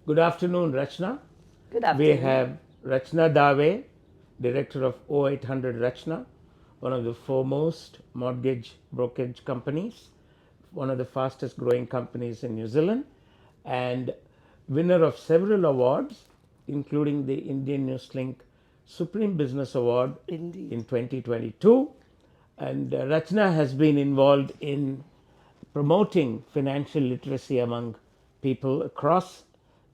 Good afternoon, Rachna. Good We afternoon. have Rachna Dave, Director of 0800 Rachna, one of the foremost mortgage brokerage companies, one of the fastest growing companies in New Zealand, and winner of several awards, including the Indian Newslink Supreme Business Award Indeed. in 2022. And Rachna has been involved in promoting financial literacy among people across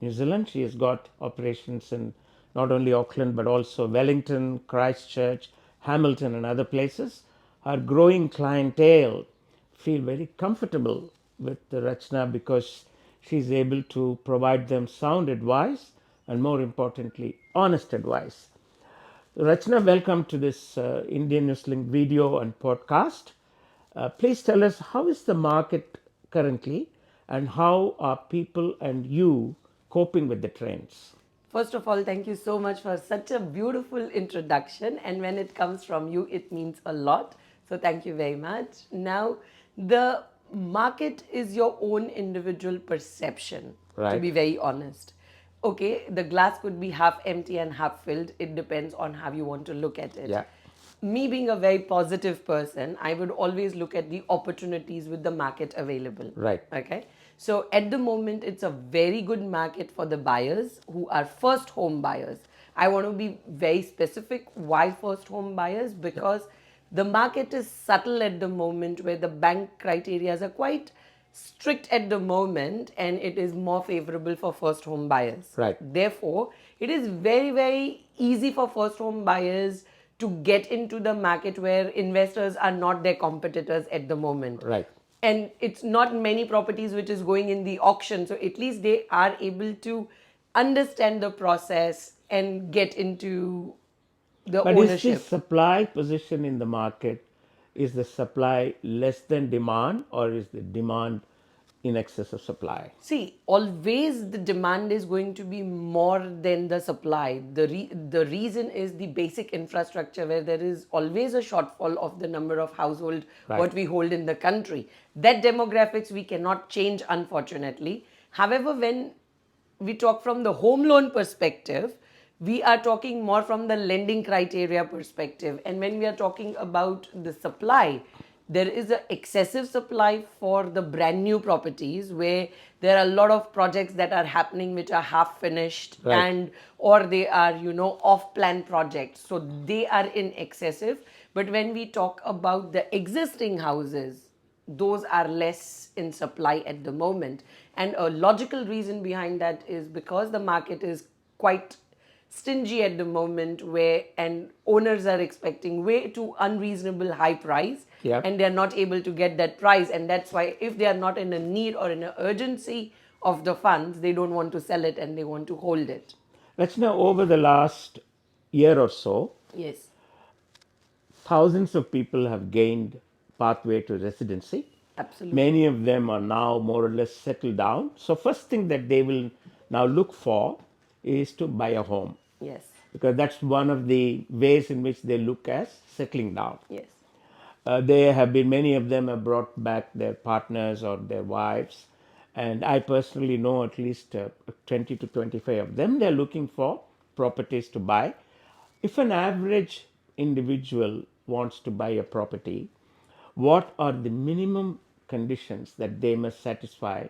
New Zealand. She has got operations in not only Auckland but also Wellington, Christchurch, Hamilton, and other places. Her growing clientele feel very comfortable with the Rachna because she's able to provide them sound advice and, more importantly, honest advice. Rachna, welcome to this Indian Newslink video and podcast. Please tell us, how is the market currently and how are people and you coping with the trends? First of all, thank you so much for such a beautiful introduction. And when it comes from you, it means a lot. So thank you very much. Now, the market is your own individual perception, to Right? be very honest. Okay, the glass could be half empty and half filled. It depends on how you want to look at it. Yeah. Me being a very positive person, I would always look at the opportunities with the market available. Right. Okay. So at the moment, it's a very good market for the buyers who are first home buyers. I want to be very specific. Why first home buyers? Because the market is subtle at the moment where the bank criteria are quite strict at the moment and it is more favorable for first home buyers. Right. Therefore, it is very, very easy for first home buyers to get into the market where investors are not their competitors at the moment. Right. And it's not many properties which is going in the auction. So at least they are able to understand the process and get into the But is the ownership. supply position in the market, is the supply less than demand or is the demand in excess of supply? See, always the demand is going to be more than the supply. The reason is the basic infrastructure where there is always a shortfall of the number of household Right. what we hold in the country. That demographics we cannot change, unfortunately. However, when we talk from the home loan perspective, we are talking more from the lending criteria perspective. And when we are talking about the supply, there is an excessive supply for the brand new properties where there are a lot of projects that are happening which are half finished Right. and or they are off plan projects, so they are in excessive. But when we talk about the existing houses, those are less in supply at the moment. And a logical reason behind that is because the market is quite stingy at the moment where and owners are expecting way too unreasonable high price Yep. and they're not able to get that price, and that's why if they are not in a need or in an urgency of the funds, they don't want to sell it and they want to hold it. Let's now, over the last year or so, Yes, thousands of people have gained pathway to residency. absolutely. Many of them are now more or less settled down. So first thing that they will now look for is to buy a home, Yes, because that's one of the ways in which they look as settling down. yes. There have been many of them have brought back their partners or their wives, and I personally know at least 20 to 25 of them. They're looking for properties to buy. If an average individual wants to buy a property, what are the minimum conditions that they must satisfy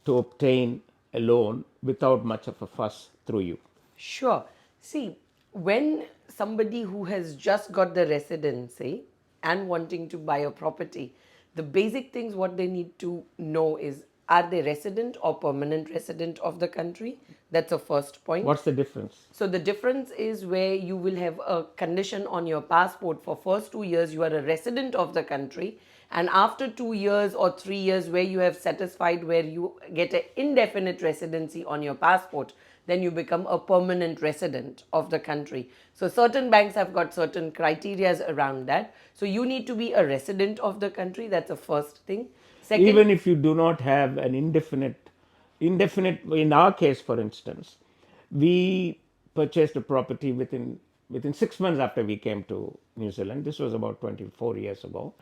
to obtain a loan without much of a fuss through you? Sure. See, when somebody who has just got the residency and wanting to buy a property, the basic things what they need to know is, are they resident or permanent resident of the country? That's a first point. What's the difference? So the difference is where you will have a condition on your passport for first 2 years you are a resident of the country, and after 2 years or 3 years where you have satisfied where you get an indefinite residency on your passport, then you become a permanent resident of the country. So certain banks have got certain criterias around that. So you need to be a resident of the country. That's the first thing. Second, Even if you do not have an indefinite, in our case, for instance, we purchased a property within 6 months after we came to New Zealand. This was about 24 years ago.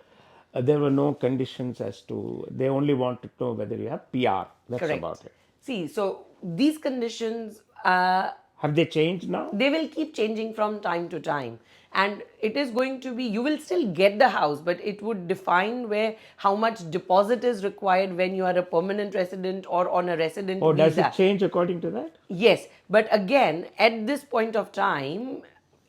There were no conditions as to, they only wanted to know whether you have PR. That's correct. about it. See, so these conditions, Have they changed now? they will keep changing from time to time. And it is going to be, you will still get the house, but it would define where how much deposit is required when you are a permanent resident or on a resident Or does it visa. change according to that? Yes, but again, at this point of time,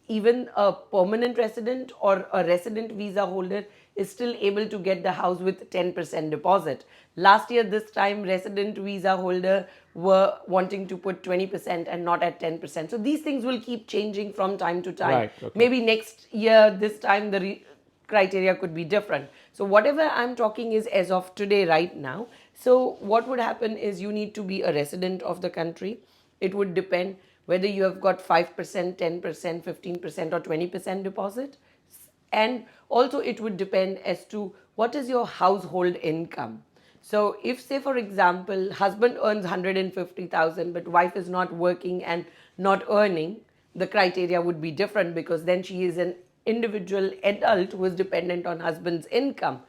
even a permanent resident or a resident visa holder is still able to get the house with 10% deposit. Last year, this time, resident visa holder were wanting to put 20% and not at 10%. So these things will keep changing from time to time. Right, okay. Maybe next year, this time, the criteria could be different. So whatever I'm talking is as of today, right now. So what would happen is you need to be a resident of the country. It would depend whether you have got 5%, 10%, 15%, or 20% deposit. And also it would depend as to what is your household income. So if, say for example, husband earns 150,000 but wife is not working and not earning, the criteria would be different, because then she is an individual adult who is dependent on husband's income,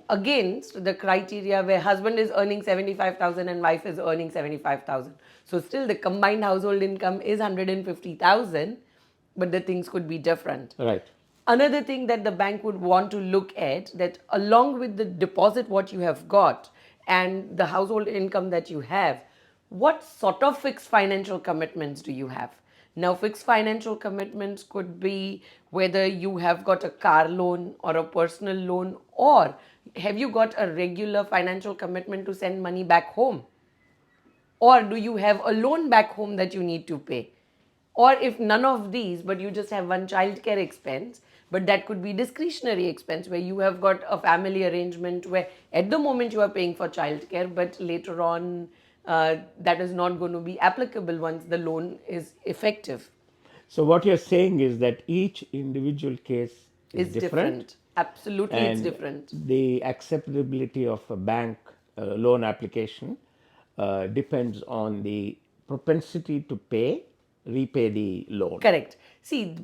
against the criteria where husband is earning 75,000 and wife is earning 75,000. So still the combined household income is 150,000, but the things could be different. Right. Another thing that the bank would want to look at, that along with the deposit what you have got and the household income that you have, what sort of fixed financial commitments do you have? Now, fixed financial commitments could be whether you have got a car loan or a personal loan, or have you got a regular financial commitment to send money back home? Or do you have a loan back home that you need to pay? Or if none of these, but you just have one childcare expense, but that could be discretionary expense where you have got a family arrangement where at the moment you are paying for childcare, but later on that is not going to be applicable once the loan is effective. So what you're saying is that each individual case is It's different, different. Absolutely, it's and different. the acceptability of a bank loan application depends on the propensity to repay the loan. Correct. See,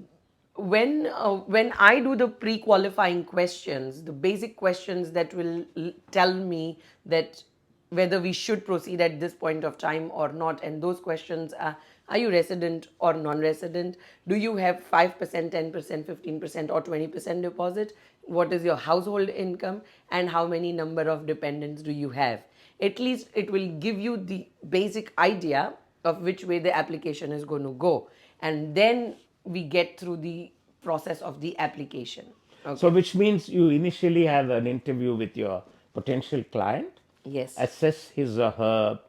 when I do the pre-qualifying questions, the basic questions that will tell me that whether we should proceed at this point of time or not, and those questions are you resident or non-resident? Do you have 5%, 10%, 15%, or 20% deposit? What is your household income, and how many number of dependents do you have? At least it will give you the basic idea of which way the application is going to go, and then we get through the process of the application. Okay. So which means you initially have an interview with your potential client, Yes. assess his or her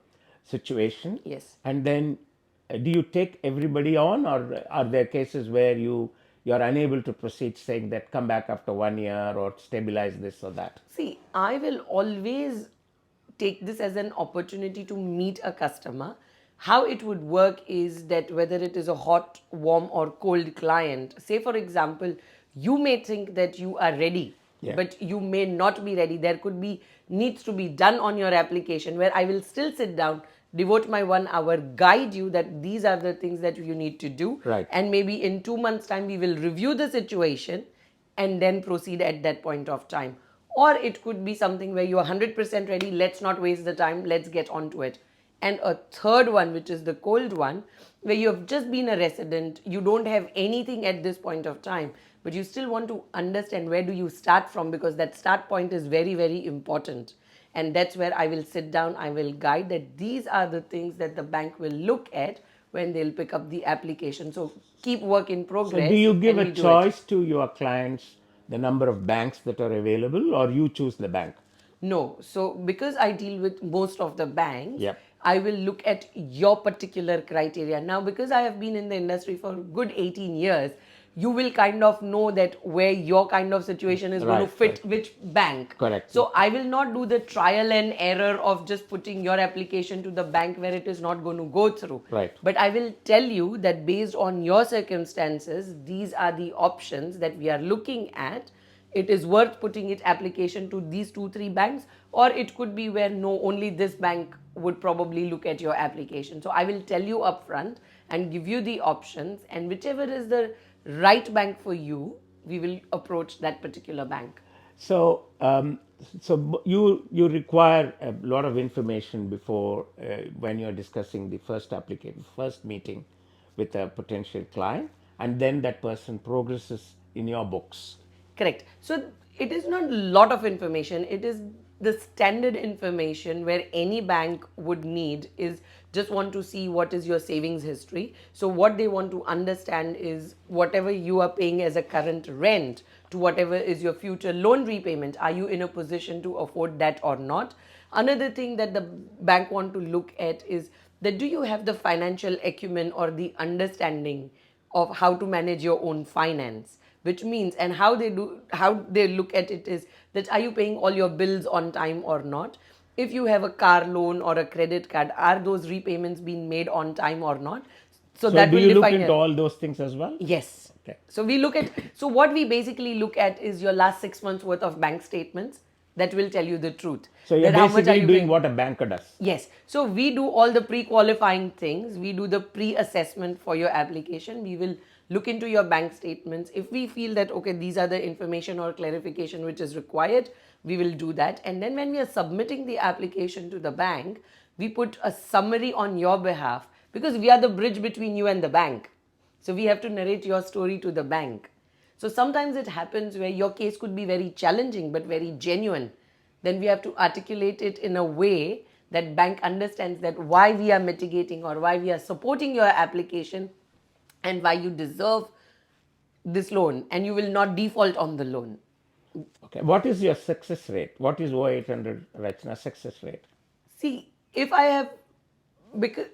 situation, Yes. and then do you take everybody on, or are there cases where you're unable to proceed, saying that come back after 1 year or stabilize this or that? See, I will always take this as an opportunity to meet a customer. How it would work is that whether it is a hot, warm, or cold client, say for example, you may think that you are ready, Yeah. but you may not be ready. There could be needs to be done on your application where I will still sit down, devote my 1 hour, guide you that these are the things that you need to do. Right. And maybe in 2 months' time, we will review the situation and then proceed at that point of time. Or it could be something where you are 100% ready, let's not waste the time, let's get onto it. And a third one, which is the cold one, where you have just been a resident, you don't have anything at this point of time, but you still want to understand where do you start from, because that start point is very, very important. And that's where I will sit down, I will guide that these are the things that the bank will look at when they'll pick up the application. So keep work in progress. So do you give and a we do it. choice to your clients the number of banks that are available, or you choose the bank? No. So because I deal with most of the banks, Yep. I will look at your particular criteria. Now, because I have been in the industry for good 18 years, you will kind of know that where your kind of situation is going to Right, fit right. which bank. Correct. So I will not do the trial and error of just putting your application to the bank where it is not going to go through. Right. But I will tell you that based on your circumstances, these are the options that we are looking at. It is worth putting it application to these 2-3 banks, or it could be where no, only this bank would probably look at your application. So I will tell you upfront and give you the options, and whichever is the right bank for you, we will approach that particular bank. So So you require a lot of information before when you're discussing the first application, first meeting with a potential client, and then that person progresses in your books. Correct. So it is not a lot of information. It is the standard information where any bank would need is just want to see what is your savings history. So what they want to understand is whatever you are paying as a current rent to whatever is your future loan repayment. Are you in a position to afford that or not? Another thing that the bank want to look at is that do you have the financial acumen or the understanding of how to manage your own finance, which means and how they look at it is that are you paying all your bills on time or not? If you have a car loan or a credit card, are those repayments being made on time or not? So So that do will you look define into it. all those things as well? Yes. Okay. So we look at, so what we basically look at is your last 6 months worth of bank statements that will tell you the truth. So you're That how much are basically you doing paying? what a banker does. Yes. So we do all the pre-qualifying things. We do the pre-assessment for your application. We will look into your bank statements. If we feel that, okay, these are the information or clarification which is required, we will do that. And then when we are submitting the application to the bank, we put a summary on your behalf because we are the bridge between you and the bank. So we have to narrate your story to the bank. So sometimes it happens where your case could be very challenging but very genuine. Then we have to articulate it in a way that bank understands that why we are mitigating or why we are supporting your application and why you deserve this loan and you will not default on the loan. Okay. What is your success rate? What is O800 Rachna success rate? See, if I have, because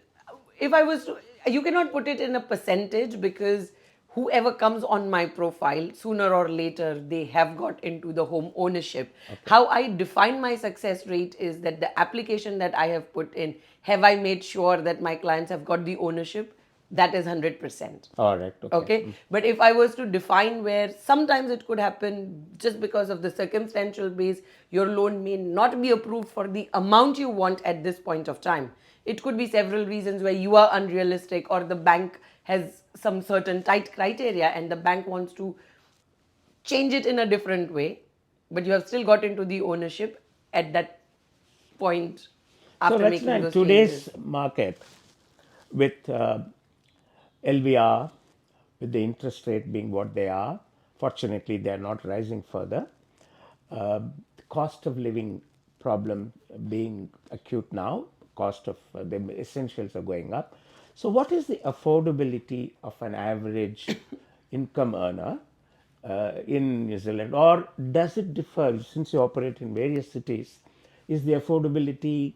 if I was to, you cannot put it in a percentage because whoever comes on my profile, sooner or later, they have got into the home ownership. Okay. How I define my success rate is that the application that I have put in, have I made sure that my clients have got the ownership? That is 100%. All right. Okay. Okay. But if I was to define where sometimes it could happen just because of the circumstantial base, your loan may not be approved for the amount you want at this point of time. It could be several reasons where you are unrealistic or the bank has some certain tight criteria and the bank wants to change it in a different way, but you have still got into the ownership at that point after So making Rachna, in those today's changes. market, with LVR, with the interest rate being what they are, fortunately they are not rising further. The cost of living problem being acute now, cost of the essentials are going up. So what is the affordability of an average income earner in New Zealand, or does it differ since you operate in various cities? Is the affordability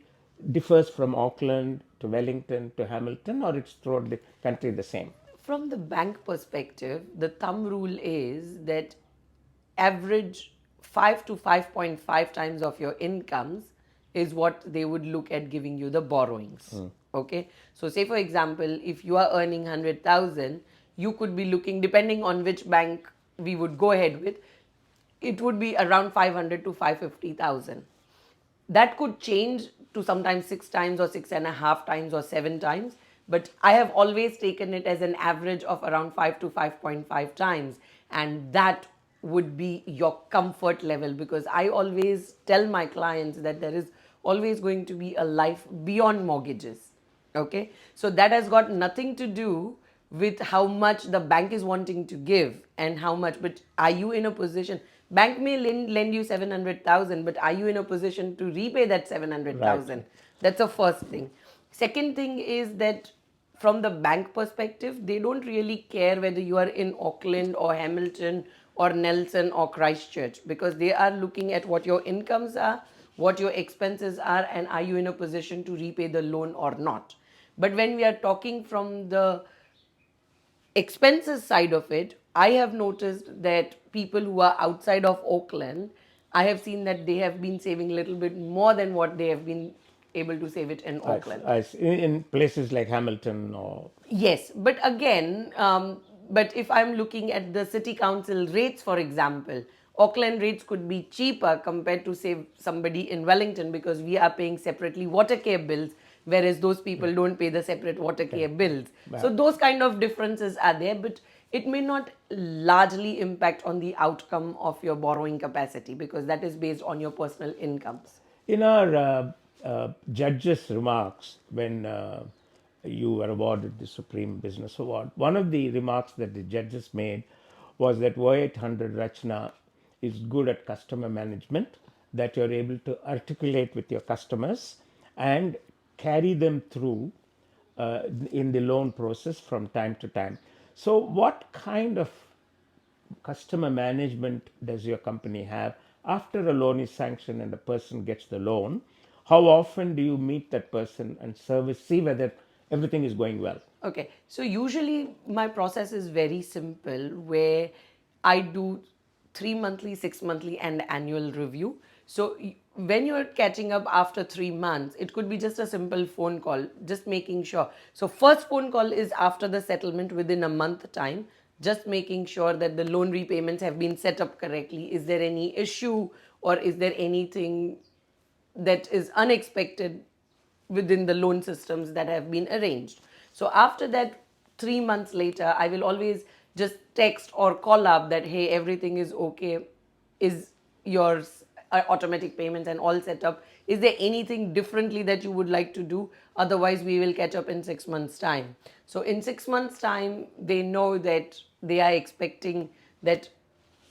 differs from Auckland to Wellington to Hamilton, or it's throughout the country the same? From the bank perspective, the thumb rule is that average 5 to 5.5 times of your incomes is what they would look at giving you the borrowings. Okay. So say for example, if you are earning 100,000, you could be looking, depending on which bank we would go ahead with, it would be around 500 to 550,000. That could change to sometimes 6 times or 6.5 times or 7 times, but I have always taken it as an average of around 5 to 5.5 times, and that would be your comfort level because I always tell my clients that there is always going to be a life beyond mortgages. Okay, so that has got nothing to do with how much the bank is wanting to give and how much, but are you in a position? Bank may lend you 700,000, but are you in a position to repay that 700,000? Right. That's the first thing. Second thing is that from the bank perspective, they don't really care whether you are in Auckland or Hamilton or Nelson or Christchurch because they are looking at what your incomes are, what your expenses are, and are you in a position to repay the loan or not. But when we are talking from the expenses side of it, I have noticed that people who are outside of Auckland, I have seen that they have been saving a little bit more than what they have been able to save it in Auckland. In places like Hamilton or Yes, but again, but if I'm looking at the city council rates, for example, Auckland rates could be cheaper compared to say somebody in Wellington because we are paying separately water care bills, whereas those people don't pay the separate water care bills. So those kind of differences are there. But it may not largely impact on the outcome of your borrowing capacity because that is based on your personal incomes. In our judge's remarks, when you were awarded the Supreme Business Award, one of the remarks that the judges made was that Y800 Rachna is good at customer management, that you're able to articulate with your customers and carry them through in the loan process from time to time. So, what kind of customer management does your company have after a loan is sanctioned and a person gets the loan? How often do you meet that person and see whether everything is going well? Okay, so usually my process is very simple where I do 3 monthly, 6 monthly, and annual review. So when you're catching up after 3 months, it could be just a simple phone call, just making sure. So, first phone call is after the settlement within a month time, just making sure that the loan repayments have been set up correctly. Is there any issue or is there anything that is unexpected within the loan systems that have been arranged? So after that, 3 months later, I will always just text or call up that, hey, everything is okay. Is your automatic payments and all set up? Is there anything differently that you would like to do? Otherwise, we will catch up in 6 months' time. So in 6 months' time, they know that they are expecting that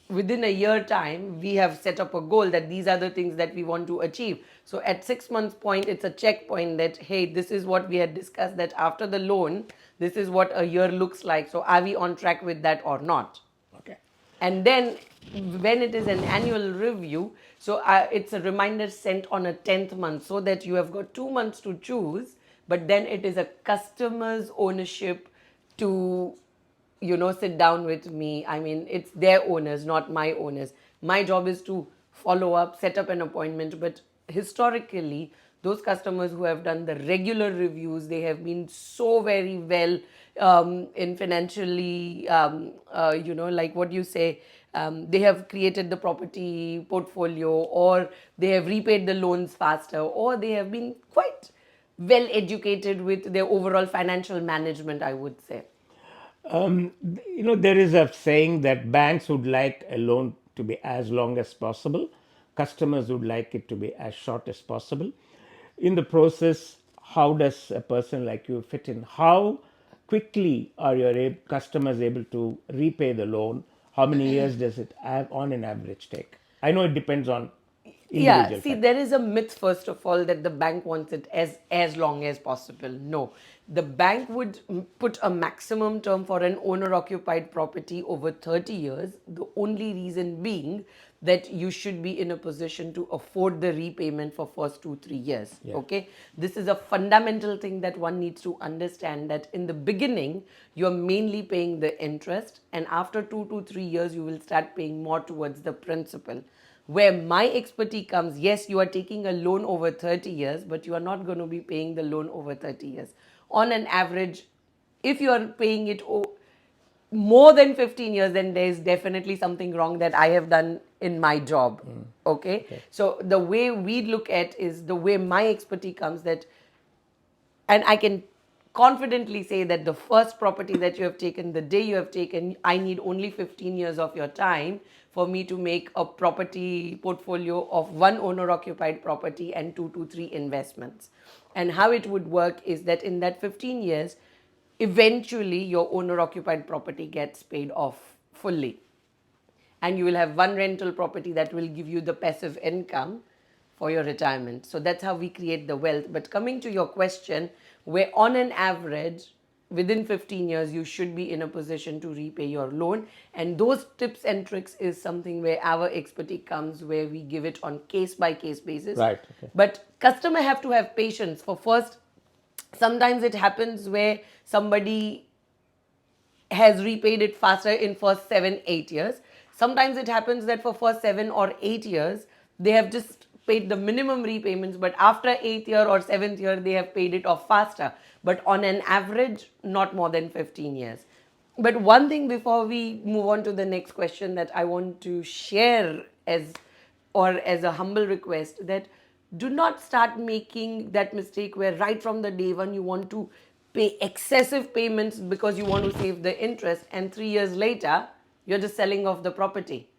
within a year time we have set up a goal that these are the things that we want to achieve. So at 6 months point, it's a checkpoint that, hey, this is what we had discussed, that after the loan this is what a year looks like. So are we on track with that or not? Okay. And then when it is an annual review, so it's a reminder sent on a 10th month, so that you have got 2 months to choose, but then it is a customer's ownership to sit down with me. I mean, it's their owners, not my owners. My job is to follow up, set up an appointment. But historically, those customers who have done the regular reviews, they have been so very well in financially, like what you say, they have created the property portfolio, or they have repaid the loans faster, or they have been quite well educated with their overall financial management, I would say. There is a saying that banks would like a loan to be as long as possible, customers would like it to be as short as possible. In the process, how does a person like you fit in? How quickly are your customers able to repay the loan? How many years does it have on an average take? I know it depends on Yeah, individual see, factors. there is a myth, first of all, that the bank wants it as long as possible. No, the bank would put a maximum term for an owner occupied property over 30 years. The only reason being that you should be in a position to afford the repayment for first 2 3 years. Yeah. Okay, this is a fundamental thing that one needs to understand, that in the beginning you're mainly paying the interest, and after 2 to 3 years you will start paying more towards the principal. Where my expertise comes, yes, you are taking a loan over 30 years, but you are not going to be paying the loan over 30 years. On an average, if you are paying it more than 15 years, then there is definitely something wrong that I have done in my job. Okay? So the way we look at is the way my expertise comes, that, and I can confidently say that the first property that you have taken, the day you have taken, I need only 15 years of your time for me to make a property portfolio of one owner occupied property and 2 to 3 investments. And how it would work is that in that 15 years, eventually your owner occupied property gets paid off fully, and you will have one rental property that will give you the passive income for your retirement. So that's how we create the wealth. But coming to your question, where on an average within 15 years you should be in a position to repay your loan, and those tips and tricks is something where our expertise comes, where we give it on case by case basis. Right. Okay. But customer have to have patience. For first, sometimes it happens where somebody has repaid it faster in first 7 8 years. Sometimes it happens that for first 7 or 8 years they have just paid the minimum repayments, but after 8th year or 7th year they have paid it off faster. But on an average, not more than 15 years. But one thing before we move on to the next question that I want to share as a humble request, that do not start making that mistake where right from the day one you want to pay excessive payments because you want to save the interest, and 3 years later you're just selling off the property.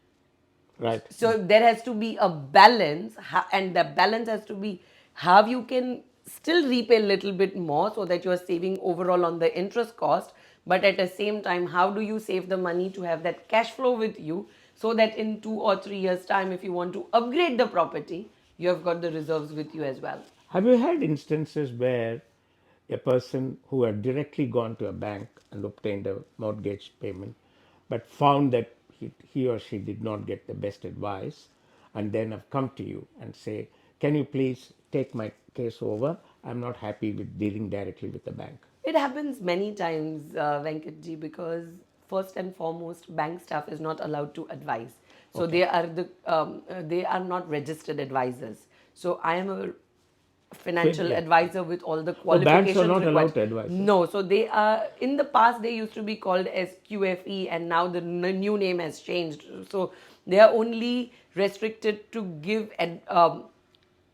Right. So there has to be a balance, and the balance has to be how you can still repay a little bit more so that you are saving overall on the interest cost, but at the same time, how do you save the money to have that cash flow with you, so that in 2 or 3 years time, if you want to upgrade the property, you have got the reserves with you as well. Have you had instances where a person who had directly gone to a bank and obtained a mortgage payment, but found that he or she did not get the best advice, and then have come to you and say, "Can you please take my case over? I'm not happy with dealing directly with the bank." It happens many times, Venkatji, because first and foremost, bank staff is not allowed to advise. So Okay. they are not registered advisors. So I am a financial Yeah. advisor with all the Oh, banks are qualifications not required. allowed to advise. Huh? No, so they are, in the past they used to be called as QFE, and now the new name has changed. So they are only restricted to give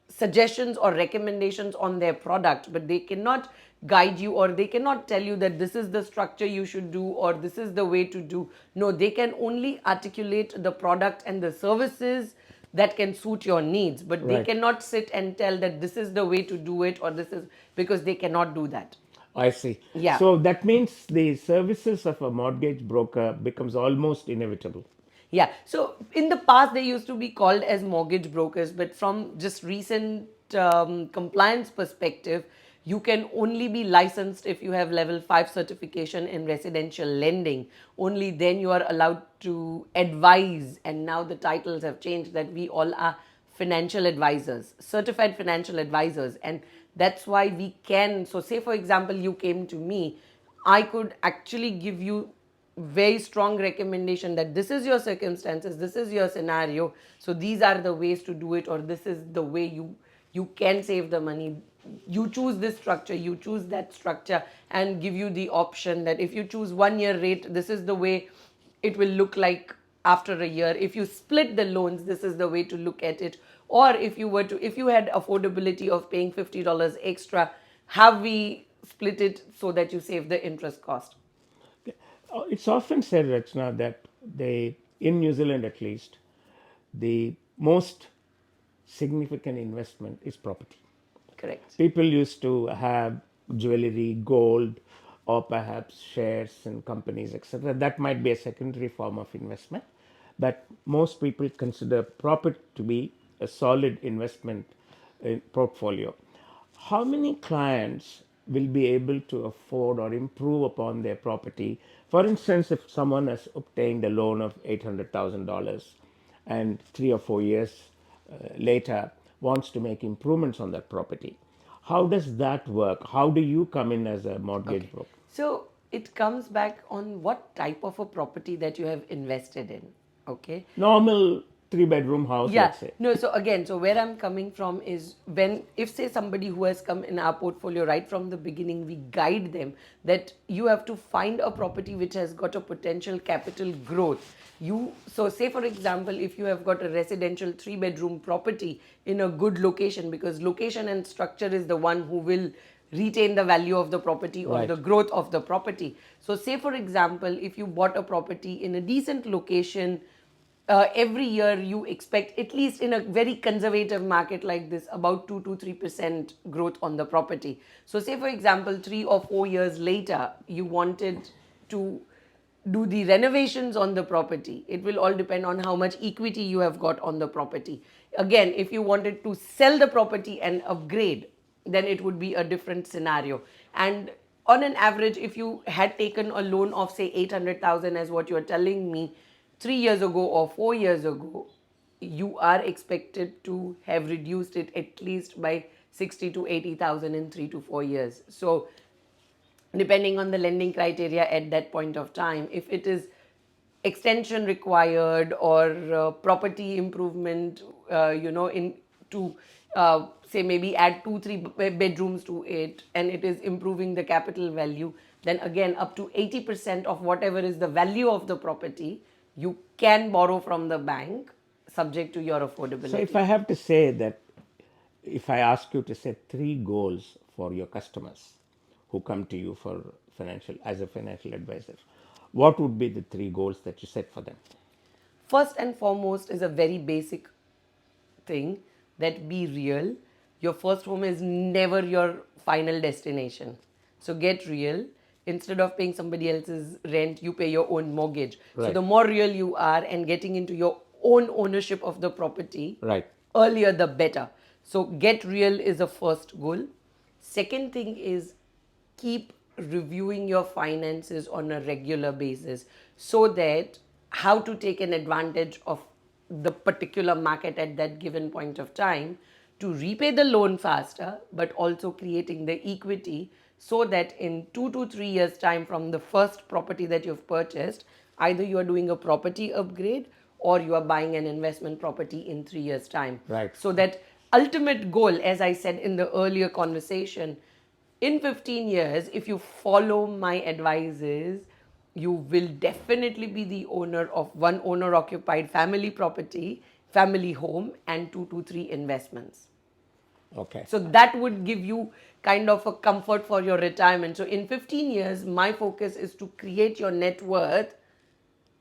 suggestions or recommendations on their product, but they cannot guide you, or they cannot tell you that this is the structure you should do or this is the way to do. No, they can only articulate the product and the services that can suit your needs, but they Right. cannot sit and tell that this is the way to do it, or this is, because they cannot do that. I see. Yeah. So that means the services of a mortgage broker becomes almost inevitable. Yeah. So in the past, they used to be called as mortgage brokers, but from just recent compliance perspective, you can only be licensed if you have level 5 certification in residential lending. Only then you are allowed to advise. And now the titles have changed, that we all are financial advisors, certified financial advisors. And that's why we can. So, say for example, you came to me, I could actually give you very strong recommendation that this is your circumstances, this is your scenario, so these are the ways to do it, or this is the way you can save the money. You choose this structure, you choose that structure, and give you the option that if you choose 1 year rate, this is the way it will look like after a year. If you split the loans, this is the way to look at it. Or if you had affordability of paying $50 extra, have we split it so that you save the interest cost. It's often said, Rachna, that in New Zealand at least, the most significant investment is property. Correct. People used to have jewelry, gold, or perhaps shares in companies, etc. That might be a secondary form of investment, but most people consider property to be a solid investment portfolio. How many clients will be able to afford or improve upon their property? For instance, if someone has obtained a loan of $800,000 and 3 or 4 years later wants to make improvements on that property, how does that work? How do you come in as a mortgage Okay. broker? So it comes back on what type of a property that you have invested in. Okay. Normal 3 bedroom house, Yeah, let's say. no, so again, so where I'm coming from is, when, if say somebody who has come in our portfolio right from the beginning, we guide them that you have to find a property which has got a potential capital growth. So say for example, if you have got a residential 3 bedroom property in a good location, because location and structure is the one who will retain the value of the property or the Right. growth of the property. So say for example, if you bought a property in a decent location, every year you expect, at least in a very conservative market like this, about 2 to 3% growth on the property. So say for example, 3 or 4 years later, you wanted to do the renovations on the property. It will all depend on how much equity you have got on the property. Again, if you wanted to sell the property and upgrade, then it would be a different scenario. And on an average, if you had taken a loan of say 800,000, as what you're telling me, 3 years ago or 4 years ago, you are expected to have reduced it at least by 60 to 80,000 in 3 to 4 years. So depending on the lending criteria at that point of time, if it is extension required, or property improvement, in to say maybe add 2 3 bedrooms to it, and it is improving the capital value, then again up to 80% of whatever is the value of the property you can borrow from the bank, subject to your So if affordability. I have to say that, if I ask you to set 3 goals for your customers, who come to you for as a financial advisor? What would be the 3 goals that you set for them? First and foremost is a very basic thing, that be real. Your first home is never your final destination. So get real. Instead of paying somebody else's rent, you pay your own mortgage. So Right. the more real you are and getting into your own ownership of the property, Right. earlier the better. So get real is the first goal. Second thing is keep reviewing your finances on a regular basis, so that how to take an advantage of the particular market at that given point of time to repay the loan faster, but also creating the equity, so that in 2 to 3 years time from the first property that you've purchased, either you are doing a property upgrade or you are buying an investment property in 3 years time. Right. So that ultimate goal, as I said in the earlier conversation, in 15 years, if you follow my advices, you will definitely be the owner of one owner occupied family property, family home, and 2 to 3 investments. Okay. So that would give you kind of a comfort for your retirement. So in 15 years, my focus is to create your net worth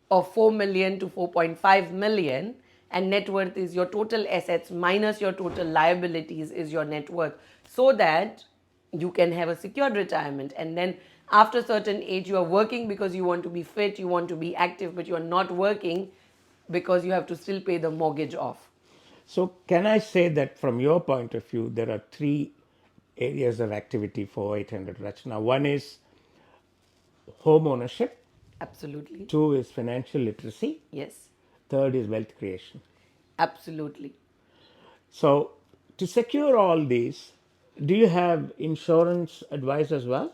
of 4 million to 4.5 million, and net worth is your total assets minus your total liabilities is your net worth, so that you can have a secured retirement. And then after a certain age, you are working because you want to be fit, you want to be active, but you are not working because you have to still pay the mortgage off. So, can I say that from your point of view, there are 3 areas of activity for 800 Rachna? One is home ownership, Absolutely. 2 is financial literacy, Yes. 3rd is wealth creation. Absolutely. So, to secure all these, do you have insurance advice as well?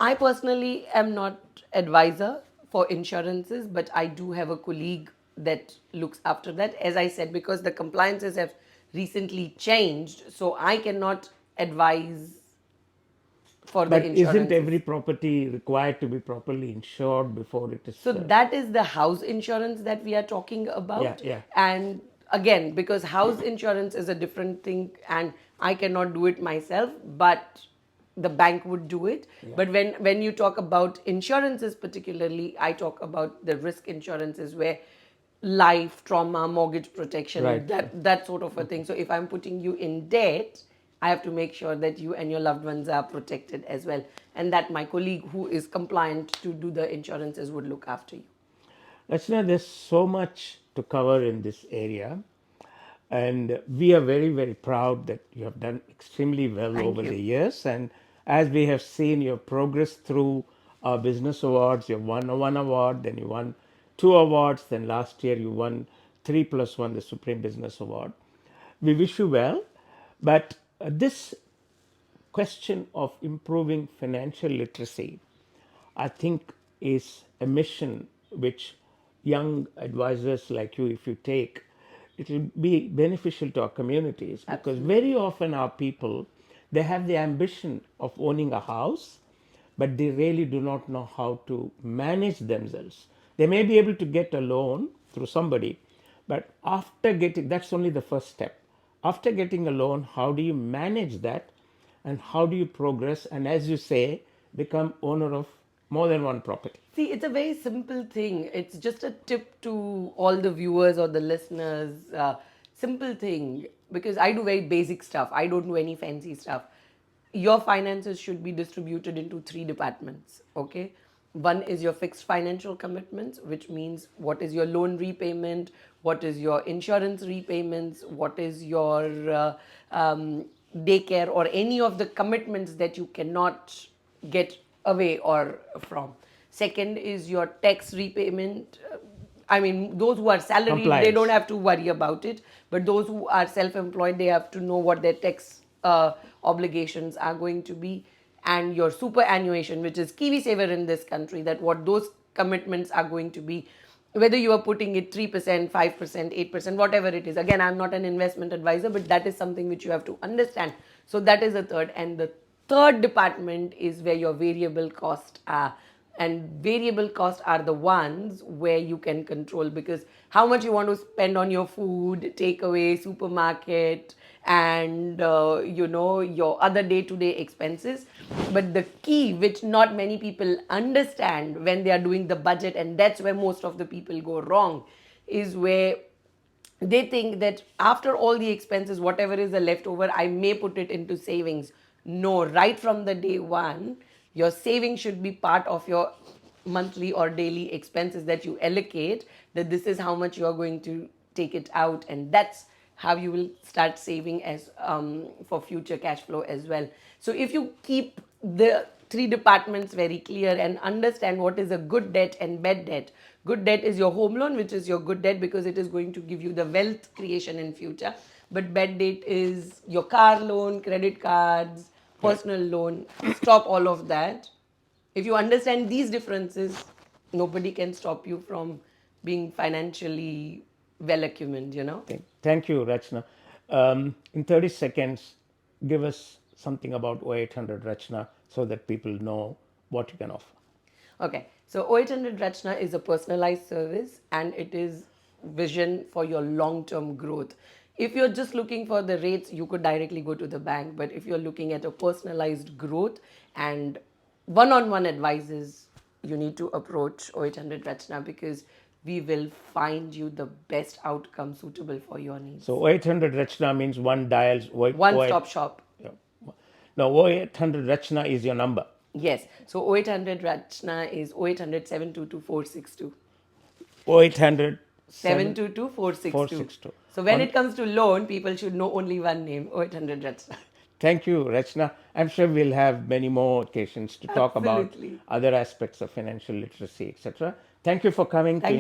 I personally am not advisor for insurances, but I do have a colleague that looks after that. As I said, because the compliances have recently changed, so I cannot advise for the But isn't insurances. every property required to be properly insured before it is? So that is the house insurance that we are talking about. Yeah. And again, because house insurance is a different thing and I cannot do it myself, but the bank would do it. But when you talk about insurances particularly, I talk about the risk insurances where life, trauma, mortgage protection, Right. that sort of a thing. So if I'm putting you in debt, I have to make sure that you and your loved ones are protected as well, and that my colleague who is compliant to do the insurances would look after you. Rachna, there's so much to cover in this area, and we are very, very proud that you have done extremely well Thank over you. the years. And as we have seen your progress through our business awards, you won one award, then you won 2 awards, then last year you won 3 plus 1, the Supreme Business Award. We wish you well, but this question of improving financial literacy, I think, is a mission which young advisors like you, if you take, it will be beneficial to our communities, because very often our people, they have the ambition of owning a house, but they really do not know how to manage themselves. They may be able to get a loan through somebody, but after getting, that's only the first step. After getting a loan, how do you manage that, and how do you progress, and as you say, become owner of more than one property? See, it's a very simple thing. It's just a tip to all the viewers or the listeners. Simple thing, because I do very basic stuff. I don't do any fancy stuff. Your finances should be distributed into 3 departments. Okay, one is your fixed financial commitments, which means what is your loan repayment, what is your insurance repayments, what is your daycare or any of the commitments that you cannot get away or from. Second is your tax repayment. I mean, those who are salaried, they Compliance. don't have to worry about it. But those who are self-employed, they have to know what their tax obligations are going to be. And your superannuation, which is Kiwi Saver in this country, that what those commitments are going to be. Whether you are putting it 3%, 5%, 8%, whatever it is. Again, I'm not an investment advisor, but that is something which you have to understand. So that is a third. And the third department is where your variable costs are. and variable costs are the ones where you can control, because how much you want to spend on your food, takeaway, supermarket, and your other day-to-day expenses. But the key, which not many people understand when they are doing the budget, and that's where most of the people go wrong, is where they think that after all the expenses, whatever is the leftover, I may put it into savings. No, right from the day one, your savings should be part of your monthly or daily expenses that you allocate, that this is how much you are going to take it out, and that's how you will start saving as for future cash flow as well. So if you keep the three departments very clear and understand what is a good debt and bad debt. Good debt is your home loan, which is your good debt because it is going to give you the wealth creation in future. But bad debt is your car loan, credit cards, personal loan. Stop all of that. If you understand these differences, nobody can stop you from being financially well acumened. Thank you, Rachna. In 30 seconds, give us something about 0800 Rachna so that people know what you can offer. Okay, so 0800 Rachna is a personalized service and it is vision for your long term growth. If you're just looking for the rates, you could directly go to the bank. But if you're looking at a personalized growth and one on one advices, you need to approach 0800 Rachna, because we will find you the best outcome suitable for your needs. So 0800 Rachna means one dials. One stop shop. No, 0800 Rachna is your number. Yes. So 0800 Rachna is 0800 722 462. 0800 722 462. 462. So when it comes to loan, people should know only one name, 0800 Rachna. Thank you, Rachna. I'm sure we'll have many more occasions to talk about Absolutely. other aspects of financial literacy, etc. Thank you for coming to